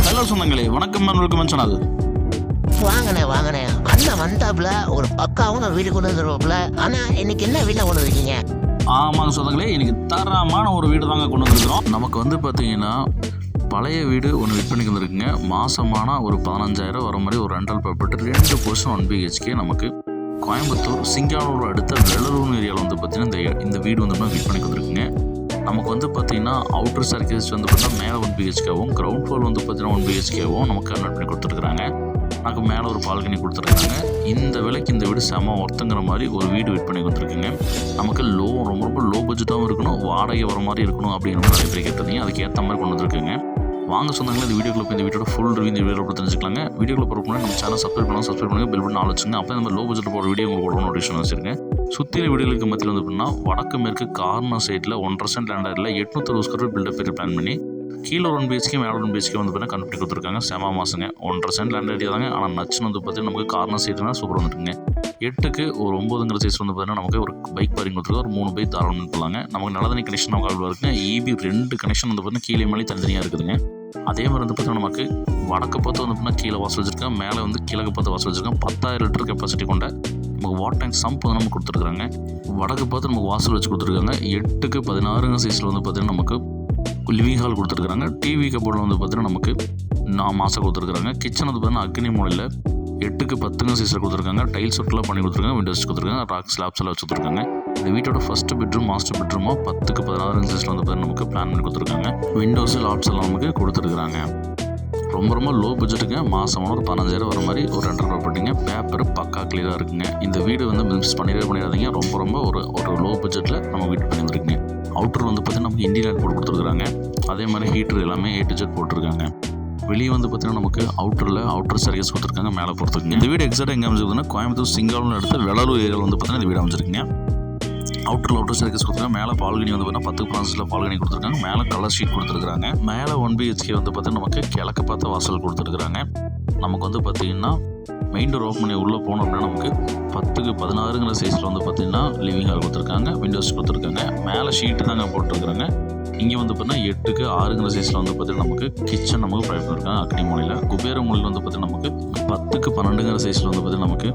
Hello சொந்தங்களே, வணக்கம் welcome channel. வாங்கண்ணே அண்ணன் வந்தாப்புல ஒரு பக்காவும் வீடு கொண்டு வந்துருவாப்புல. ஆனா இன்னைக்கு என்ன வீட்டில் கொண்டு வந்துருக்கீங்க? ஆமாங்க சொந்தங்களே, இன்னைக்கு தரமான ஒரு வீடு தாங்க கொண்டு வந்துருக்கிறோம். நமக்கு வந்து பார்த்தீங்கன்னா பழைய வீடு ஒன்று விற்பனைக்கு வந்துருக்குங்க. மாசமான ஒரு 15,000 வர மாதிரி ஒரு ரெண்டல் ப்ராப்பர்ட்டி 2 போர்ஷன் 1 BHK நமக்கு கோயம்புத்தூர் சிங்கானூர் அடுத்த வெள்ளலூர் ஏரியாவில் வந்து பார்த்தீங்கன்னா இந்த வீடு வந்து விற்பனைக்கு வந்துருக்குங்க. நமக்கு வந்து பார்த்தீங்கன்னா அவுட்டர் சர்க்கேஸ் வந்து பார்த்தீங்கன்னா மேலே 1 BHKவும் கிரவுண்ட் ஃப்ளோர் வந்து பார்த்தீங்கன்னா 1 BHKவும் நமக்கு கன்வெர்ட் பண்ணி கொடுத்துருக்குறாங்க. நமக்கு மேலே ஒரு பால்கனி கொடுத்துருக்காங்க. இந்த விலைக்கு இந்த வீடு செம ஒர்த்துங்கிற மாதிரி ஒரு வீடு விற்பனை கொடுத்துருக்குங்க. நமக்கு ரொம்ப லோ பட்ஜெட்டாகவும் இருக்கணும், வாடகை வர மாதிரி இருக்கணும் அப்படிங்கிற மாதிரி நிறைய பேர் கேட்டதுங்க. அதுக்கு ஏற்ற மாதிரி கொண்டு வந்துருக்குங்க. வாங்க சொன்னாங்களே இந்த வீடியோக்குள்ள போய் இந்த வீடியோட ஃபுல் ரிவ்யூ இந்த வீடியோவில் தெரிஞ்சுக்கலாங்க. வீடியோக்குள்ள போகிறப்ப நம்ம சேனல் சப்ஸ்கிரைப் பண்ணுங்க, பெல் பட்டன் ஆல் வச்சுங்க. அப்போ நம்ம லோ பட்ஜெட் போகிற வீடியோ உங்களுக்கு நோட்டிஃபிகேஷன் வச்சுருங்க. சுற்றில வீடுகளுக்கு மத்தியில் வந்து அப்படின்னா வடக்கு மேற்கு கார்னர் சைடில் 1.5 சென்ட் லேண்ட் ஏரியில் 860 square feet built up area plan பண்ணி கீழே 1 BHK மேலே 1 BHK வந்து பார்த்தீங்கன்னா கன்வெர்ட் பண்ணி கொடுத்துருக்காங்க. செம மாசங்க 1.5 சென்ட் லேண்ட் ஏரியா தாங்க. ஆனால் நச்சுன்னு வந்து பார்த்தீங்கன்னா நமக்கு கார்னர் சைடுனா சூப்பர் வந்துட்டுங்க. 8க்கு ஒரு 9ங்கிற சைஸ் வந்து பார்த்தீங்கன்னா நமக்கு ஒரு பைக் பார்க்கிங் கொடுத்துருக்கோம். ஒரு 3 பைக் தாராளம் போகலாங்க. நமக்கு நல்லதண்ணி கனெக்ஷன் நமக்கு அவ்வளோ இருக்குங்க. EB 2 கனெக்ஷன் வந்து பார்த்தீங்கன்னா கீழே மேலே தனித்தனியாக இருக்குதுங்க. அதே மாதிரி வந்து பார்த்தீங்கன்னா நமக்கு வடக்கு பார்த்து வந்து பார்த்தீங்கன்னா கீழே வாசல் வச்சுருக்கேன், மேலே வந்து கிழக்கு பார்த்து வாசல் வச்சுருக்கேன். 10,000 லிட்டர் கெப்பாசிட்டி கொண்ட நமக்கு வாட்டர் டேங்க் சம்ப் வந்து நமக்கு கொடுத்துருக்குறாங்க. வடக்கு பார்த்து நமக்கு வாசல் வச்சு கொடுத்துருக்காங்க. 8க்கு 16 சைஸில் வந்து பார்த்தீங்கன்னா நமக்கு லிவிங் ஹால் கொடுத்துருக்குறாங்க. டிவி கபோர்டில் வந்து பார்த்தீங்கன்னா நமக்கு மாசம் கொடுத்துருக்குறாங்க. கிச்சன் வந்து பார்த்தீங்கன்னா அக்னி மூலையில் 8க்கு 10 சைஸில் கொடுத்துருக்காங்க. டைல்ஸ் ஒர்க்லாம் பண்ணி கொடுத்துருக்காங்க. விண்டோஸ் கொடுத்துருக்காங்க. ராக் ஸ்லாப்ஸ் எல்லாம் வச்சு கொடுத்துருக்காங்க. இந்த வீட்டோட ஃபஸ்ட்டு பெட்ரூம் மாஸ்டர் பெட்ரூமாக 10க்கு 16 சைஸில் வந்து பார்த்தீங்கன்னா நமக்கு பிளான் பண்ணி கொடுத்துருக்காங்க. விண்டோஸ் லாப்ஸ் எல்லாம் நமக்கு கொடுத்துருக்குறாங்க. ரொம்ப லோ பட்ஜெட்டுங்க. மாதமான ஒரு 15,000 வர மாதிரி ஒரு ரெண்டரை ப்ராப்பர்ட்டிங்க. பேப்பர் பக்கா கிளியராக இருக்குங்க. இந்த வீடு வந்து மிஸ் பண்ணிடாதீங்க. ரொம்ப ஒரு லோ பட்ஜெட்டில் நம்ம வீட்டு பண்ணி வந்துருக்குங்க. அவுட்டர் வந்து பார்த்தீங்கன்னா நமக்கு இண்டியன் லைட் போட்டு கொடுத்துருக்காங்க. அதே மாதிரி ஹீட்டர் எல்லாமே A to Z போட்டிருக்காங்க. வெளியே வந்து பார்த்தீங்கன்னா நமக்கு அவுட்டர் சர்வீஸ் கொடுத்துருக்காங்க. மேலே போகிறதுக்குங்க. இந்த வீடு எக்ஸாக்டாக எங்கே அமைஞ்சிருக்குன்னா கோயம்புத்தூர் சிங்கானூர் அடுத்த வெள்ளலூர் ஏரியாவில் வந்து பார்த்தீங்கன்னா இந்த வீடு அமைஞ்சிருக்குங்க. அவுட்டர் சர்வீஸ் கொடுத்துருக்காங்க. மேலே பால்கனி வந்து பார்த்தீங்கன்னா 10 பிளான்ஸில் பால்கனி கொடுத்துருக்காங்க. மேலே கலர் ஷீட் கொடுத்துருக்காங்க. மேலே 1 BHK வந்து பார்த்தீங்கன்னா நமக்கு கிழக்கு பார்த்த வாசல் கொடுத்துருக்காங்க. நமக்கு வந்து பார்த்தீங்கன்னா மெயின் டோர் ஓப்பன் பண்ணி உள்ளே போனோம் அப்படின்னா நமக்கு 10க்கு 16ங்கிற சைஸில் வந்து பார்த்தீங்கன்னா லிவிங் ஹால் கொடுத்துருக்காங்க. விண்டோஸ் கொடுத்துருக்காங்க. மேலே ஷீட்டு தாங்க போட்டுருக்குறாங்க. இங்கே வந்து பார்த்தீங்கன்னா 8க்கு 6ங்கிற சைஸில் வந்து பார்த்தீங்கன்னா நமக்கு கிச்சன் நமக்கு ப்ரொவைட் பண்ணியிருக்காங்க. அக்னி மூலையில் குபேர மூலையில் வந்து பார்த்தீங்கன்னா நமக்கு 10க்கு 12ங்கிற சைஸில் வந்து பார்த்தீங்கன்னா நமக்கு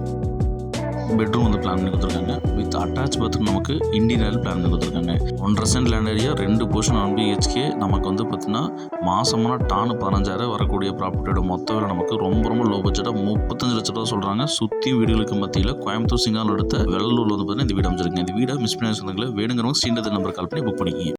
பெட்ரூம் வந்து பிளான் பண்ணி கொடுத்துருக்காங்க. வித் அட்டாச் பாத்ரூம் நமக்கு இன்டீரியர் பிளான் பண்ணி கொடுத்துருக்காங்க. 1.5 cent land area 2 portion 1 BHK நமக்கு வந்து பார்த்தீங்கன்னா மாசமான டானு 15,000 வரக்கூடிய ப்ராப்பர்ட்டியோட மொத்த விலை நமக்கு ரொம்ப லோ பட்ஜெட்டாக 35 லட்ச ரூபா சொல்கிறாங்க. சுற்றி வீடுகளுக்கு மத்தியில் கோயம்புத்தூர் சிங்கானூர் அடுத்த வெள்ளலூரில் வந்து பார்த்தீங்கன்னா இந்த வீடு அமைச்சிருக்கேன். இந்த வீடை மிஸ் பண்ணி சொந்தங்களை வேணுங்கிறவங்க ஸ்ரீண்டர் நம்பர் கால் பண்ணி புக் பண்ணிக்கிங்க.